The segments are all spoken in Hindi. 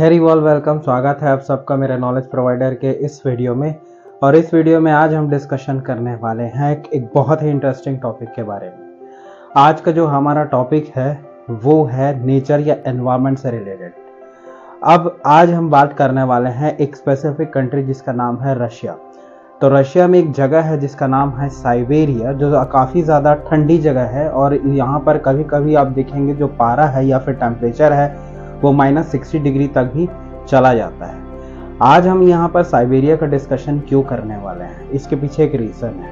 Very welcome. स्वागत है आप सबका मेरे नॉलेज प्रोवाइडर के इस वीडियो में। और इस वीडियो में आज हम डिस्कशन करने वाले हैं एक बहुत ही इंटरेस्टिंग टॉपिक के बारे में। आज का जो हमारा टॉपिक है वो है नेचर या एनवायरनमेंट से रिलेटेड। अब आज हम बात करने वाले हैं एक स्पेसिफिक कंट्री जिसका नाम है रशिया। तो रशिया में एक जगह है जिसका नाम है साइबेरिया, जो काफ़ी ज़्यादा ठंडी जगह है और यहाँ पर कभी कभी आप देखेंगे जो पारा है या फिर टेम्परेचर है वो -60 डिग्री तक भी चला जाता है। आज हम यहाँ पर साइबेरिया का डिस्कशन क्यों करने वाले हैं, इसके पीछे एक रीज़न है।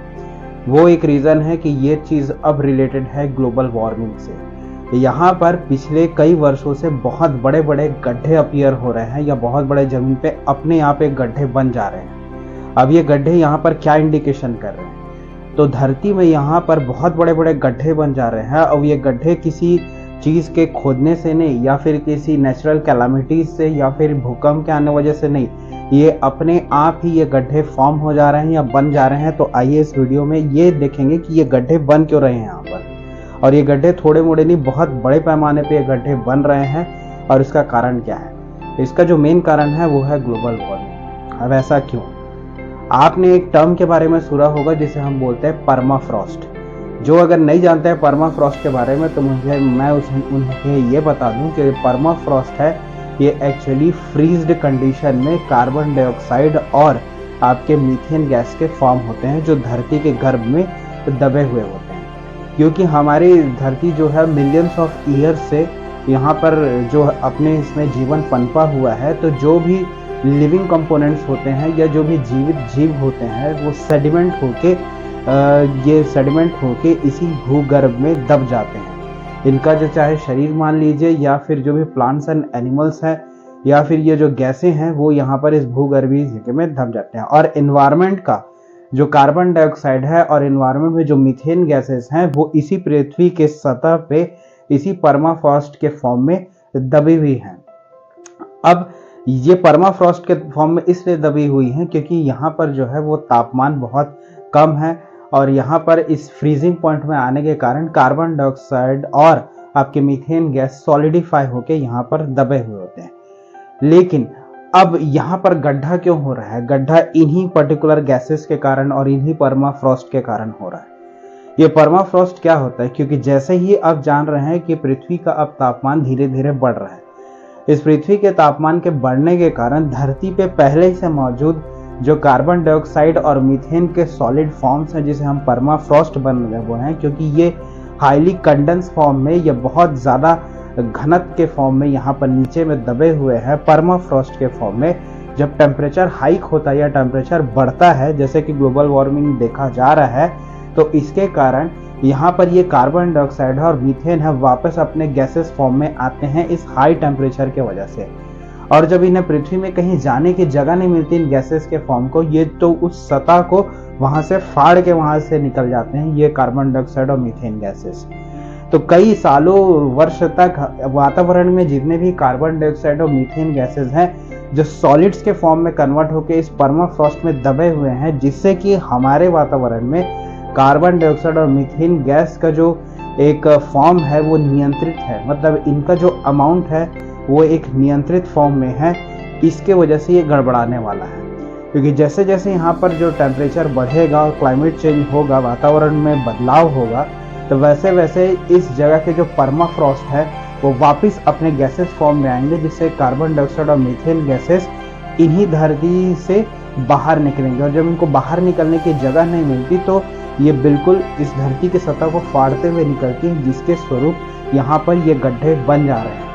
वो एक रीज़न है कि ये चीज़ अब रिलेटेड है ग्लोबल वार्मिंग से। यहाँ पर पिछले कई वर्षों से बहुत बड़े बड़े गड्ढे अपीयर हो रहे हैं या बहुत बड़े ज़मीन पे अपने आप एक गड्ढे बन जा रहे हैं। अब ये गड्ढे यहाँ पर क्या इंडिकेशन कर रहे हैं, तो धरती में यहाँ पर बहुत बड़े बड़े गड्ढे बन जा रहे हैं। और ये गड्ढे किसी चीज़ के खोदने से नहीं या फिर किसी नेचुरल कैलामिटीज से या फिर भूकंप के आने वजह से नहीं, ये अपने आप ही ये गड्ढे फॉर्म हो जा रहे हैं या बन जा रहे हैं। तो आइए इस वीडियो में ये देखेंगे कि ये गड्ढे बन क्यों रहे हैं यहाँ पर, और ये गड्ढे थोड़े मोड़े नहीं बहुत बड़े पैमाने पे ये गड्ढे बन रहे हैं और इसका कारण क्या है। इसका जो मेन कारण है वो है ग्लोबल वार्मिंग। अब ऐसा क्यों? आपने एक टर्म के बारे में सुना होगा जिसे हम बोलते हैं परमाफ्रॉस्ट। जो अगर नहीं जानते हैं परमाफ्रॉस्ट के बारे में तो मैं उन्हें ये बता दूं कि परमाफ्रॉस्ट है ये एक्चुअली फ्रीज्ड कंडीशन में कार्बन डाइऑक्साइड और आपके मीथेन गैस के फॉर्म होते हैं जो धरती के गर्भ में दबे हुए होते हैं। क्योंकि हमारी धरती जो है मिलियंस ऑफ ईयर्स से यहाँ पर जो अपने इसमें जीवन पनपा हुआ है, तो जो भी लिविंग कंपोनेंट्स होते हैं या जो भी जीवित जीव होते हैं वो सेडिमेंट होके इसी भूगर्भ में दब जाते हैं। इनका जो चाहे शरीर मान लीजिए या फिर जो भी प्लांट्स एंड एनिमल्स हैं या फिर ये जो गैसें हैं वो यहाँ पर इस भूगर्भीय जगह में दब जाते हैं। और एनवायरनमेंट का जो कार्बन डाइऑक्साइड है और एनवायरनमेंट में जो मीथेन गैसेस हैं वो इसी पृथ्वी के सतह पे इसी परमाफ्रॉस्ट के फॉर्म में दबी हुई हैं। अब ये परमाफ्रॉस्ट के फॉर्म में इसलिए दबी हुई हैं क्योंकि यहाँ पर जो है वो तापमान बहुत कम है और यहाँ पर इस फ्रीजिंग पॉइंट में आने के कारण कार्बन डाइऑक्साइड और आपके मीथेन गैस सॉलिडिफाई होके यहाँ पर दबे हुए होते हैं। लेकिन अब यहाँ पर गड्ढा क्यों हो रहा है? गड्ढा इन्हीं पर्टिकुलर गैसेस के कारण और इन्हीं परमाफ्रॉस्ट के कारण हो रहा है। ये परमाफ्रॉस्ट क्या होता है? क्योंकि जैसे ही आप जान रहे हैं कि पृथ्वी का अब तापमान धीरे धीरे बढ़ रहा है, इस पृथ्वी के तापमान के बढ़ने के कारण धरती पे पहले से मौजूद जो कार्बन डाइऑक्साइड और मीथेन के सॉलिड फॉर्म्स हैं जिसे हम परमाफ्रॉस्ट बन रहे हैं, क्योंकि ये हाईली कंडेंस फॉर्म में या बहुत ज़्यादा घनत्व के फॉर्म में यहाँ पर नीचे में दबे हुए हैं परमाफ्रॉस्ट के फॉर्म में। जब टेम्परेचर हाइक होता है या टेम्परेचर बढ़ता है जैसे कि ग्लोबल वार्मिंग देखा जा रहा है, तो इसके कारण यहाँ पर ये कार्बन डाइऑक्साइड और मीथेन है वापस अपने गैसेस फॉर्म में आते हैं इस हाई टेम्परेचर के वजह से। और जब इन्हें पृथ्वी में कहीं जाने की जगह नहीं मिलती इन गैसेस के फॉर्म को, ये तो उस सतह को वहां से फाड़ के वहां से निकल जाते हैं ये कार्बन डाइऑक्साइड और मीथेन गैसेस। तो कई सालों वर्ष तक वातावरण में जितने भी कार्बन डाइऑक्साइड और मीथेन गैसेस हैं जो सॉलिड्स के फॉर्म में कन्वर्ट होकर इस परमाफ्रॉस्ट में दबे हुए हैं, जिससे कि हमारे वातावरण में कार्बन डाइऑक्साइड और मीथेन गैस का जो एक फॉर्म है वो नियंत्रित है। मतलब इनका जो अमाउंट है वो एक नियंत्रित फॉर्म में है। इसके वजह से ये गड़बड़ाने वाला है, क्योंकि जैसे जैसे यहाँ पर जो टेम्परेचर बढ़ेगा और क्लाइमेट चेंज होगा, वातावरण में बदलाव होगा, तो वैसे वैसे इस जगह के जो परमाफ्रॉस्ट है वो वापस अपने गैसेस फॉर्म में आएंगे, जिससे कार्बन डाइऑक्साइड और मीथेन गैसेस इन्हीं धरती से बाहर निकलेंगे। और जब इनको बाहर निकलने की जगह नहीं मिलती तो ये बिल्कुल इस धरती की सतह को फाड़ते हुए निकलती है, जिसके स्वरूप यहाँ पर ये गड्ढे बन जा रहे हैं।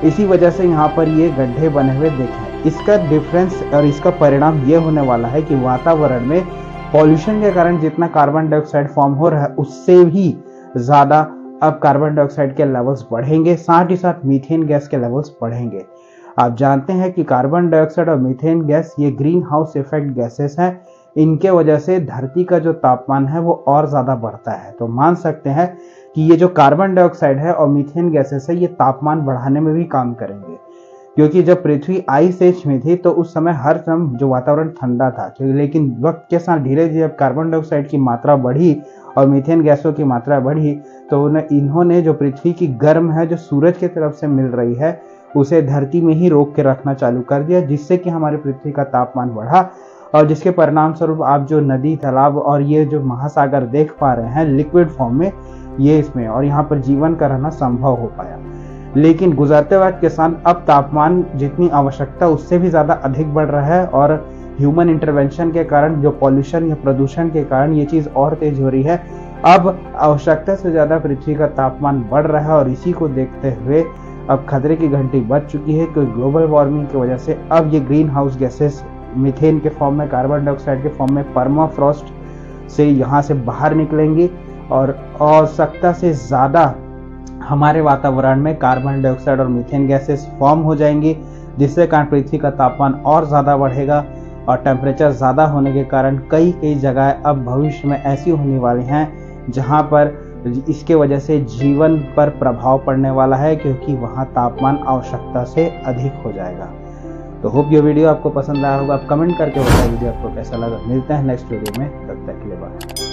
इसी वजह से यहाँ पर ये गड्ढे बने हुए देखें। इसका डिफरेंस और इसका परिणाम ये होने वाला है कि वातावरण में पॉल्यूशन के कारण जितना कार्बन डाइऑक्साइड फॉर्म हो रहा है उससे भी ज़्यादा अब कार्बन डाइऑक्साइड के लेवल्स बढ़ेंगे, साथ ही साथ मीथेन गैस के लेवल्स बढ़ेंगे। आप जानते हैं कि कार्बन डाइऑक्साइड और मीथेन गैस ये ग्रीन हाउस इफेक्ट गैसेस हैं। इनके वजह से धरती का जो तापमान है वो और ज़्यादा बढ़ता है। तो मान सकते हैं कि ये जो कार्बन डाइऑक्साइड है और मीथेन गैसेस है ये तापमान बढ़ाने में भी काम करेंगे। क्योंकि जब पृथ्वी आइस एज में थी तो उस समय हर समय जो वातावरण ठंडा था, लेकिन वक्त के साथ धीरे धीरे जब कार्बन डाइऑक्साइड की मात्रा बढ़ी और मीथेन गैसों की मात्रा बढ़ी तो इन्होंने जो पृथ्वी की गर्म है जो सूरज की तरफ से मिल रही है उसे धरती में ही रोक के रखना चालू कर दिया, जिससे कि हमारी पृथ्वी का तापमान बढ़ा और जिसके परिणाम स्वरूप आप जो नदी, तालाब और ये जो महासागर देख पा रहे हैं लिक्विड फॉर्म में, ये इसमें, और यहाँ पर जीवन का रहना संभव हो पाया। लेकिन गुजरते वक्त के साथ अब तापमान जितनी आवश्यकता उससे भी ज़्यादा अधिक बढ़ रहा है और ह्यूमन इंटरवेंशन के कारण, जो पॉल्यूशन या प्रदूषण के कारण ये चीज़ और तेज हो रही है। अब आवश्यकता से ज़्यादा पृथ्वी का तापमान बढ़ रहा है और इसी को देखते हुए अब खतरे की घंटी बज चुकी है कि ग्लोबल वार्मिंग की वजह से अब ये ग्रीन हाउस गैसेस मीथेन के फॉर्म में, कार्बन डाइऑक्साइड के फॉर्म में परमाफ्रॉस्ट से यहाँ से बाहर निकलेंगी और आवश्यकता से ज़्यादा हमारे वातावरण में कार्बन डाइऑक्साइड और मीथेन गैसेस फॉर्म हो जाएंगी, जिससे कारण पृथ्वी का तापमान और ज़्यादा बढ़ेगा और टेम्परेचर ज़्यादा होने के कारण कई जगह अब भविष्य में ऐसी होने वाली हैं जहां पर इसके वजह से जीवन पर प्रभाव पड़ने वाला है, क्योंकि वहां तापमान आवश्यकता से अधिक हो जाएगा। तो होप ये वीडियो आपको पसंद आया होगा। आप कमेंट करके बताइए वीडियो आपको कैसा लगा। मिलते हैं नेक्स्ट वीडियो में, तब तक के लिए बाय।